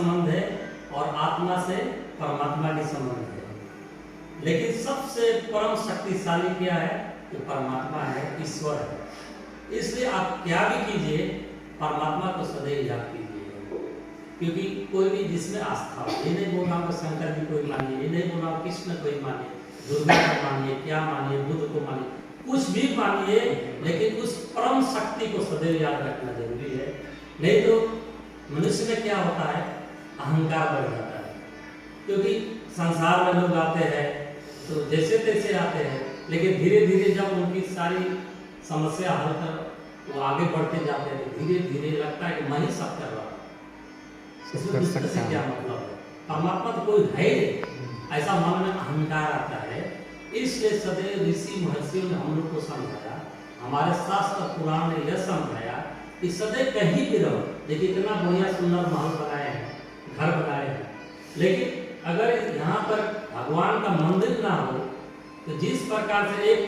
संबंध है और आत्मा से परमात्मा की संबंध है। लेकिन सबसे परम शक्तिशाली क्या है? वो परमात्मा है, ईश्वर है। इसलिए आप क्या भी कीजिए, परमात्मा को सदैव याद कीजिए। क्योंकि कोई भी जिसमें आस्था हो, ये नहीं बोल रहा हूँ शंकर जी को मानिए, ये नहीं बोल रहा हूँ कृष्ण को ही मानिए, दुर्गा को मानिए, क्या मानिए, बुद्ध को मानिए, कुछ भी मानिए, लेकिन उस परम शक्ति को सदैव याद रखना जरूरी है। नहीं तो मनुष्य में क्या होता है, अहंकार बढ़ जाता है। क्योंकि संसार में लोग आते हैं तो जैसे तैसे आते हैं, लेकिन धीरे धीरे जब उनकी सारी समस्या हल कर वो आगे बढ़ते जाते हैं, धीरे धीरे लगता है कि मैं ही सब कर रहा हूँ। इसमें दूसरे से क्या मतलब है? परमात्मा तो कोई है ही, ऐसा मन में अहंकार आता है। इसलिए सदैव ऋषि महर्षियों ने हम लोग को समझाया, हमारे शास्त्र पुराण ने यह समझाया कि सदैव कहीं भी रहो। देखिए इतना बढ़िया सुंदर महल बनाए हैं, घर बनाए हैं, लेकिन अगर यहाँ पर भगवान का मंदिर ना हो तो जिस प्रकार से एक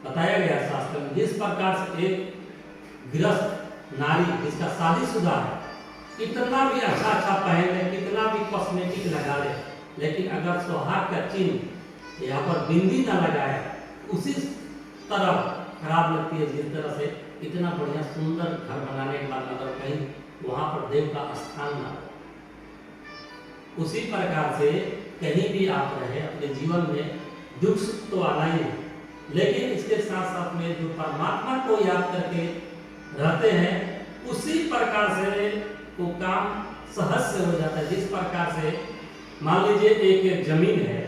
बताया गया शास्त्र में, जिस प्रकार से एक गृहस्थ नारी जिसका शादीशुदा है, कितना भी अच्छा अच्छा पहन ले, कितना भी कॉस्मेटिक लगा ले, लेकिन अगर सुहाग का चिन्ह यहाँ पर बिंदी ना लगाए, उसी तरह खराब लगती है जिस तरह से इतना बढ़िया सुंदर घर बनाने के बाद अगर कहीं वहाँ पर देव का स्थान ना हो। उसी प्रकार से कहीं भी आप रहे अपने जीवन में दुख सुख तो आना ही है, लेकिन इसके साथ साथ में जो परमात्मा को याद करके रहते हैं, उसी प्रकार से वो काम सहज से हो जाता है। जिस प्रकार से मान लीजिए एक जमीन है,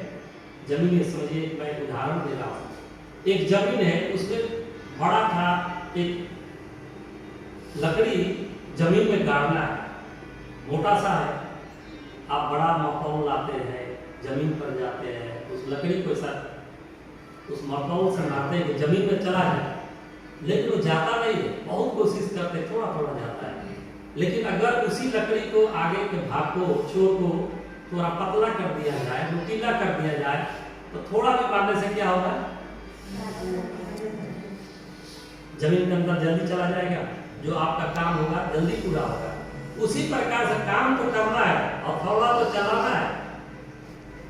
जमीन में समझिए, मैं उदाहरण दे रहा हूँ, एक जमीन है, उसमें बड़ा था एक लकड़ी जमीन में गाड़ना है, मोटा सा है, आप बड़ा मकौल लाते हैं, जमीन पर जाते हैं, उस लकड़ी को साथ उस मकौल से मारते हैं कि जमीन में चला जाए, लेकिन वो जाता नहीं है, बहुत कोशिश करते, थोड़ा थोड़ा जाता है। लेकिन अगर उसी लकड़ी को आगे के भाग को, छोर को थोड़ा पतला कर दिया जाए, नुकीला कर दिया जाए, तो थोड़ा भी मारने से क्या होगा, जमीन के अंदर जल्दी चला जाएगा, जो आपका काम होगा जल्दी पूरा होगा। उसी प्रकार से काम तो करना है, हथौड़ा तो चलाना है,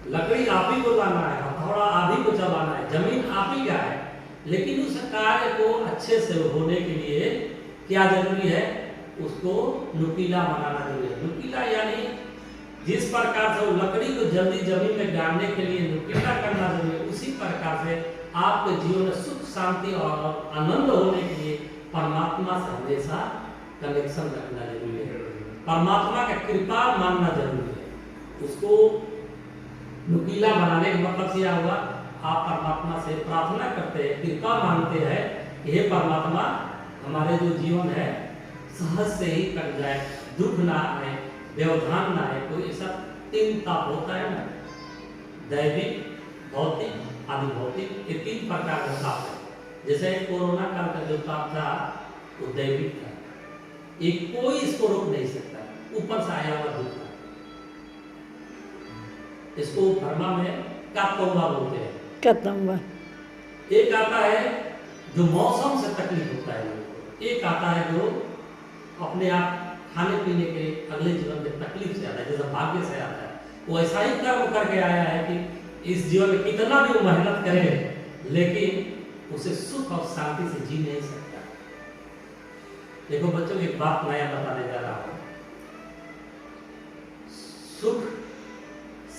लकड़ी आप ही को लाना है, हथौड़ा आप ही को चलाना है, जमीन आप ही का है, लेकिन उस कार्य को अच्छे से होने के लिए क्या जरूरी है, उसको नुकीला बनाना जरूरी है। नुकीला यानी जिस प्रकार से वो लकड़ी को जल्दी जमीन में गाड़ने के लिए नुकीला करना जरूरी है, उसी प्रकार से आपके जीवन में सुख शांति और आनंद होने के लिए परमात्मा से हमेशा कनेक्शन रखना जरूरी है, परमात्मा का कृपा मानना जरूरी है। उसको नुकीला बनाने का मतलब क्या हुआ, आप परमात्मा से प्रार्थना करते हैं, कृपा मांगते हैं कि हे परमात्मा, हमारे जो जीवन है सहज से ही कट जाए, दुख ना आए, व्यवधान ना आए। कोई ऐसा तीन ताप होता है ना, दैविक, भौतिक, आधिभौतिक, ये तीन प्रकार का ताप है। जैसे कोरोना काल का जो ताप था वो दैविक था, ये कोई इसको रोक नहीं सकता, ऊपर से आया हुआ दुख था। इसको बर्मा में कातम्बा बोलते हैं। कातम्बा एक आता है जो मौसम से तकलीफ होता है लोगों को, एक आता है जो अपने आप खाने पीने के अगले जीवन में तकलीफ से आता है, जैसे भाग्य से आता है। वो ऐसा ही कर्म करके आया है कि इस जीवन में कितना भी वो मेहनत करे, लेकिन उसे सुख और शांति से जी नहीं सकता। देखो बच्चों, एक बात नया बताने जा रहा हूं, सुख,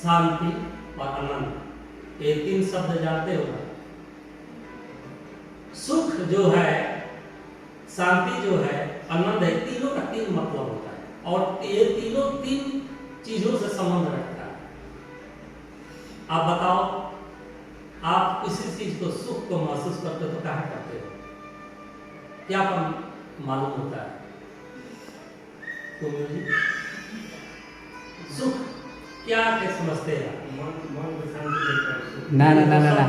शांति और आनंद, ये तीन शब्द जानते हो ना? सुख जो है, शांति जो है, आनंद है, तीनों का तीन मतलब होता है, और ये तीनों तीन चीजों से संबंध रखता है। आप बताओ, आप किसी चीज को, सुख को महसूस करते हो तो कहाँ करते हो, क्या मालूम होता है? सुख क्या क्या समझते हैं? ना ना ना ना ना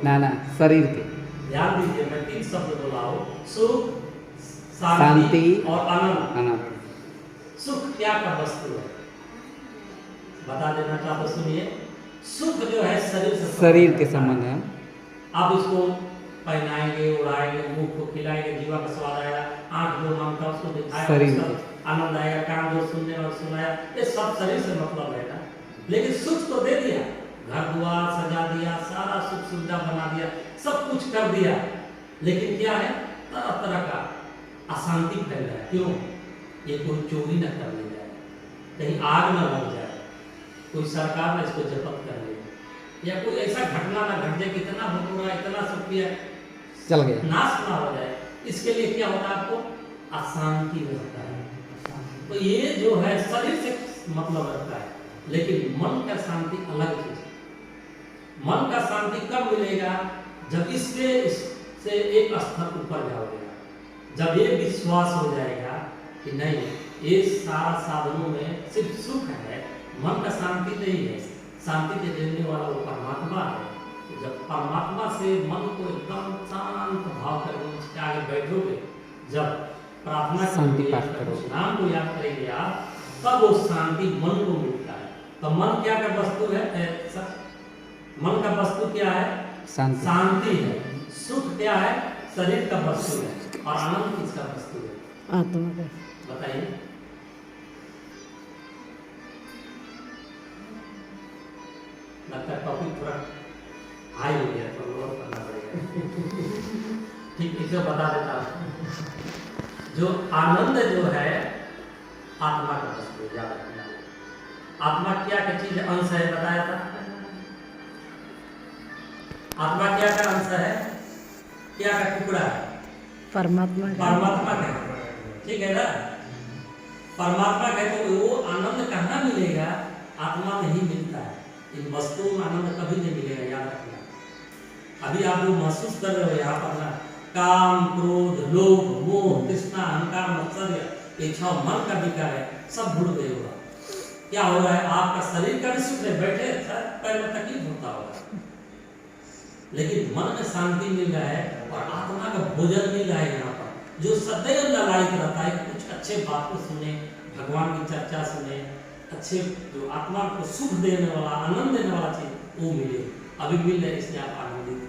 ना ना शरीर के, ध्यान दीजिए, मैं तीन शब्द बोला हूं, सुख, शांति और आनंद। आनंद। सुख क्या का वस्तु है, बता देना चाहते, सुनिए। सुख जो है शरीर के संबंध है। आप इसको पहनाएंगे, उड़ाएंगे, मुंह को खिलाएंगे, जीवा का स्वाद आएगा, आंख जो मांगता उसको दिखाएगा, आनंद आएगा, कान जो सुनने और सुनाया, ये सब शरीर से मतलब है ना। लेकिन सुख तो दे दिया, घर द्वार सजा दिया, सारा सुख सुविधा बना दिया, सब कुछ कर दिया, लेकिन क्या है, तरह तरह का अशांति फैल रहा है। क्यों? ये कोई चोरी न कर ले जाए, कहीं आग न लग जाए, कोई सरकार न इसको जब्त कर ले, या कोई ऐसा घटना न घट जाए, कितना भगोड़ा इतना सब किया चल गया, नाश ना हो जाए। इसके लिए क्या होता है, आपको अशांति रहता है। तो ये जो है शरीर से मतलब रखता है, लेकिन मन का शांति अलग चीज है। मन का शांति कब मिलेगा? जब इससे एक स्तर ऊपर जाओगे, जब ये विश्वास हो जाएगा कि नहीं, ये सारा साधनों में सिर्फ सुख है, मन का शांति नहीं है, शांति के देने वाला वो परमात्मा है। जब परमात्मा से मन को एकदम शांत भाव करके उसके आगे बैठोगे, जब प्रार्थना शांति करोगे, पाठ करोगे, नाम को याद करेंगे आप, तब वो शांति मन को मिलता है। तो मन क्या का वस्तु है? मन का वस्तु क्या है? शांति। शांति है। सुख क्या है? शरीर का वस्तु है। और आनंद किसका वस्तु है? आत्मा का। बताइए। लगता है टॉपिक थोड़ा हाई हो गया, तो और करना पड़ेगा। ठीक, इसे बता देता हूं। जो आनंद जो है आत्मा का वस्तु है, याद रखना। आत्मा क्या क्या चीज अंश है बताया था? आत्मा क्या का अंश है? क्या का टुकड़ा है? परमात्मा का। परमात्मा का, ठीक है ना? परमात्मा का, तो वो आनंद कहाँ मिलेगा? आत्मा नहीं मिलता है। इन वस्तुओं में आनंद कभी नहीं मिलेगा, याद रखना। अभी आप लोग महसूस कर रहे हो यहाँ पर ना, काम, क्रोध, लोभ, मोह, तृष्णा, अहंकार, मत्सर्य, ये छह मन का विकार है, सब भूल गए होगा। क्या हो रहा है? आपका शरीर का भी सुख है, बैठे पैर में तकलीफ होता होगा, लेकिन मन में शांति मिल रहा है और आत्मा का भोजन मिल रहा है यहाँ पर, जो सदैव ललायित रहता है। कुछ अच्छे बात को सुने, भगवान की चर्चा सुने, अच्छे जो आत्मा को सुख देने वाला, आनंद देने वाला चीज वो मिले। अभी मिल रहा है, इसलिए आप आनंदित।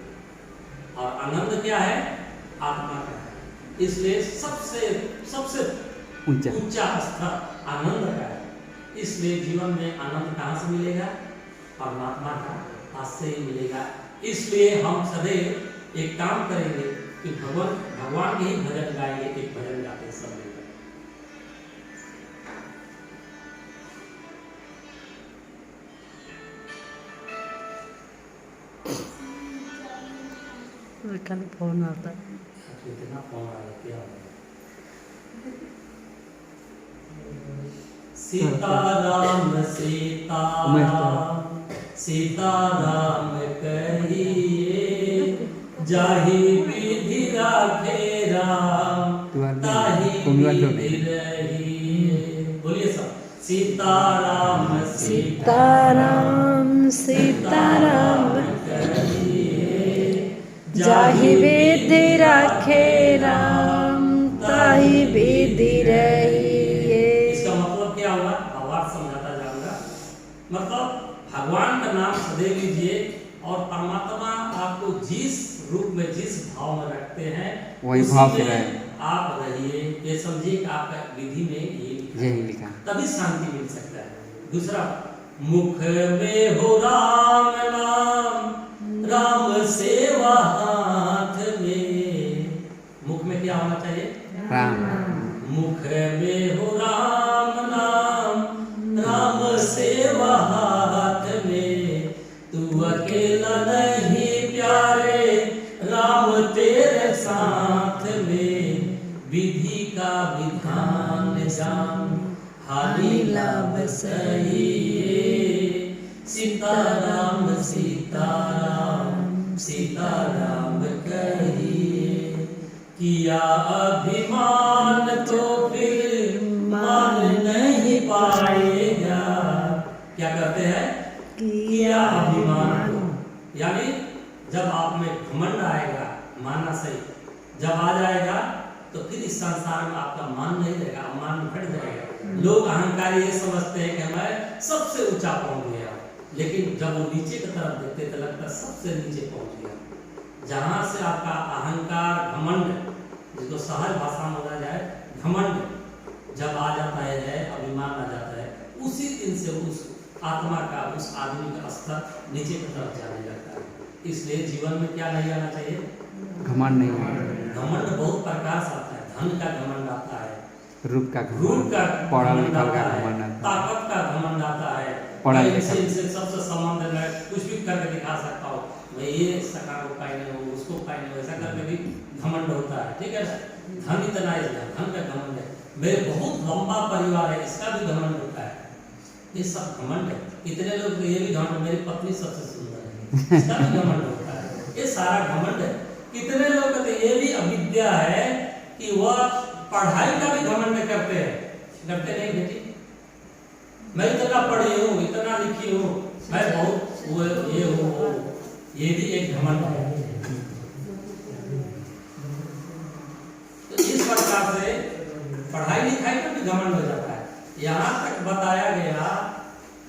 और आनंद क्या है? आत्मा का है। इसलिए सबसे सबसे ऊंचा स्तर आनंद का है। इसलिए जीवन में आनंद कहाँ से मिलेगा? परमात्मा का पास से ही मिलेगा। इसलिए हम सदैव एक काम करेंगे कि भगवान के ही भजन गाएंगे। एक भजन गाते हैं सब मिलकर। कल फोन आता है। इतना फोन आ रहा, क्या हो? सीताराम सीताराम सीताराम कहिए, जाहि विधि राखे राम, ताहि विधि रहिए। बोलिए सब। सीताराम सीताराम सीताराम कहिए, जाहि विधि राखे राम, ताहि विधि रहिए। इसका मतलब क्या हुआ? भावार्थ समझाता जाऊंगा। मतलब भगवान का नाम सदैव लीजिए, और परमात्मा आपको जिस रूप में, जिस भाव में रखते हैं, वही उसी भाव से में रहे। आप रहिए। ये समझिए कि आपका विधि में यही लिखा, तभी शांति मिल सकता है। दूसरा, मुख में हो राम नाम, राम सेवा हाथ में। मुख में क्या होना चाहिए? राम। मुख में हो राम नाम, राम सेवा हाथ में। तू अकेला नहीं प्यारे, राम तेरे साथ में। विधि का विधान जान, हानि लाभ सहिए। सीताराम सीताराम सीताराम कहिए, किया अभिमान तो फिर मान नहीं पाएगा। क्या कहते हैं? किया अभिमान। यानी जब आप में घमंड आएगा, माना सही, जब आ जाएगा तो फिर इस संसार में आपका मान नहीं रहेगा, मान घट जाएगा। लोग अहंकारी ये समझते हैं कि मैं सबसे ऊंचा पहुंच गया, लेकिन जब वो नीचे की तरफ देखते तो लगता है सबसे नीचे पहुंच गया। जहां से आपका अहंकार, घमंड, जिसको सहज भाषा में बोला जाए घमंड, जब आ जाता है अभिमान आ जाता है, उसी दिन से उस आत्मा का, उस आदमी का स्तर नीचे की तरफ जाने लगता है। इसलिए जीवन में क्या नहीं आना चाहिए? घमंड नहीं है, घमंड बहुत प्रकार से आता है। धन का घमंड आता है, रूप का रूप का पढ़ा घमंड लिखा का आता है, घमंड आता है, ताकत का घमंड आता है, पढ़ा मैं लिखा। इनसे सबसे संबंध में कुछ भी करके दिखा सकता हूँ, मैं ये सका को पाई नहीं हूँ, उसको पाई नहीं हूँ, ऐसा करके भी घमंड होता है। ठीक है ना? धन इतना है, धन का घमंड है। मेरे बहुत लंबा परिवार है, इसका भी घमंड होता है। ये सब घमंड है। कितने लोग ये भी घमंड, मेरी पत्नी सबसे सुंदर है, इसका भी घमंड होता है। ये सारा घमंड है। कितने लोग कहते हैं ये भी अविद्या है कि वह पढ़ाई का भी घमंड करते हैं। करते नहीं बेटी? मैं इतना पढ़ी हूँ, इतना लिखी हूँ, मैं बहुत ये हूँ, ये भी एक घमंड है। तो इस प्रकार से पढ़ाई लिखाई का भी घमंड हो जाता है। यहाँ तक बताया गया,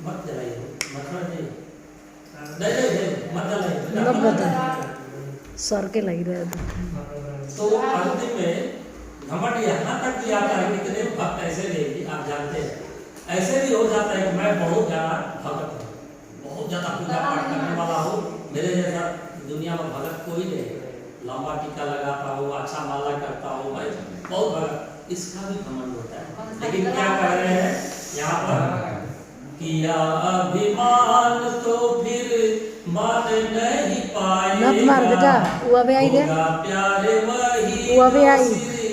मत जलाइए, मत जलाइए, मत जलाइए, मत बताइए। सर के लग रहे थे। तो अंतिम में घमंड यहाँ तक भी आता है। कितने भक्त ऐसे भी, आप जानते हैं, ऐसे भी हो जाता है कि मैं बहुत ज्यादा भक्त हूँ, बहुत ज्यादा पूजा पाठ करने वाला हूँ, मेरे जैसा दुनिया में भगत कोई नहीं, लंबा टीका लगाता हूँ, अच्छा माला करता हूँ, मैं बहुत भगत। इसका भी घमंड होता है। लेकिन क्या कह रहे हैं यहाँ पर? किया अभिमान तो फिर मान नहीं पाएगा, मत मार बेटा, वो अभी आई रे, होगा प्यारे वही वो अभी आई। जो श्री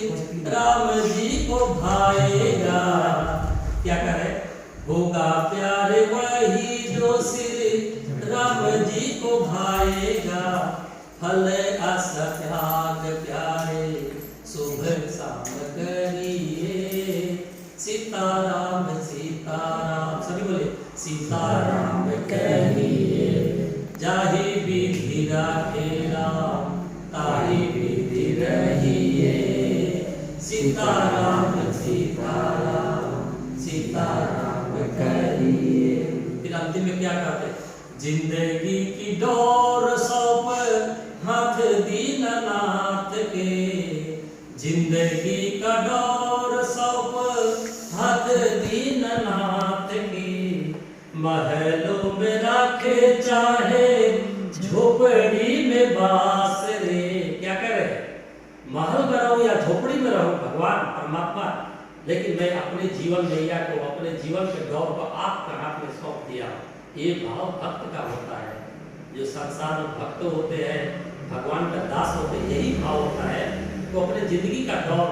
राम जी को भाएगा। क्या करे? होगा प्यारे वही जो श्री राम जी को भाएगा, फल अस त्याग प्यारे शुभ शाम करिए, सीताराम सीताराम, सभी बोले सीताराम करिए, जाहि विधि राखे राम, ताहि विधि रहिए, सीताराम सीताराम, सीताराम करिए। फिर अंतिम में क्या कहते? जिंदगी की डोर सौंप हाथ दीननाथ के, जिंदगी का डोर सौंप हाथ दीननाथ की, महलों में रखे चाहे झोपड़ी में बास रे। क्या करे? महल में रहूं या झोपड़ी में रहूं, भगवान परमात्मा, लेकिन मैं अपने जीवन नैया को, अपने जीवन के डोर को आपके हाथ में सौंप दिया। ये भाव भक्त का होता है। जो संसार में भक्त होते हैं, भगवान का दास होते हैं, यही भाव होता है। तो अपने जिंदगी का डोर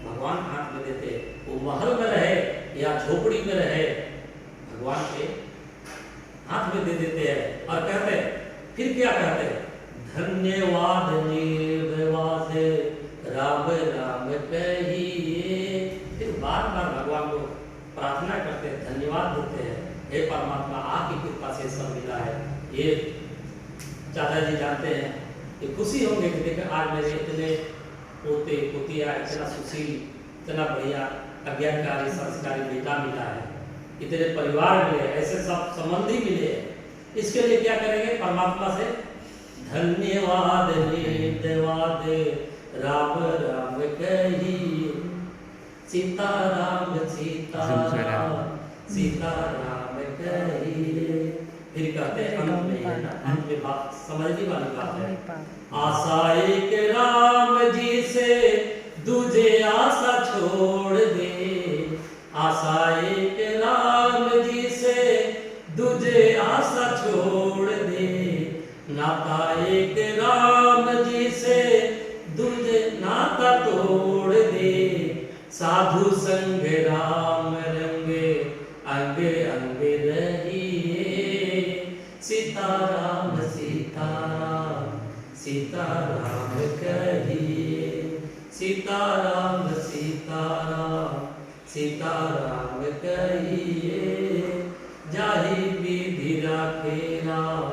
भगवान हाथ में देते, वो महल में रहे या झोपड़ी में रहे, भगवान के हाथ में दे देते हैं। और कहते हैं, फिर क्या कहते हैं? धन्यवाद निर्वाद राम राम कहिए। फिर बार बार भगवान को प्रार्थना करते हैं, धन्यवाद देते हैं, हे परमात्मा आपकी कृपा से सब मिला है। ये चाचा जी जानते हैं, ये खुशी होंगे कि देखिए आज मेरे इतने पोते पोतिया, इतना सुशील, इतना बढ़िया अज्ञानकारी संस्कारी बेटा मिला है, इतने परिवार मिले, ऐसे सब संबंधी मिले। इसके लिए क्या करेंगे? परमात्मा से धन्यवाद निर्वाद राम राम कहिए, सीताराम सीताराम, सीताराम कहिए। फिर कहते हैं अंत में, है ना, अंत में बात समझने वाली बात है। आशा एक राम जी से दूजे आशा छोड़ दे, आशा एक राम जी से दूजे आशा छोड़ दे, नाता एक राम जी से दूजे नाता तोड़ दे, साधु संग राम रंगे अंग अंग रहिए, सीताराम सीताराम, सीताराम कहिए, सीताराम सीताराम, सीताराम कहिए, जाहि विधि राखे राम,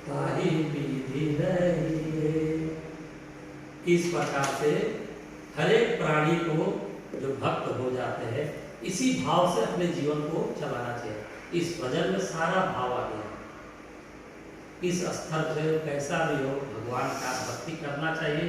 ताहि विधि रहिए। इस प्रकार से हर एक प्राणी को जो भक्त हो जाते हैं, इसी भाव से अपने जीवन को चलाना चाहिए। इस भजन में सारा भाव आ गया। इस स्तर से कैसा भी हो, भगवान का भक्ति करना चाहिए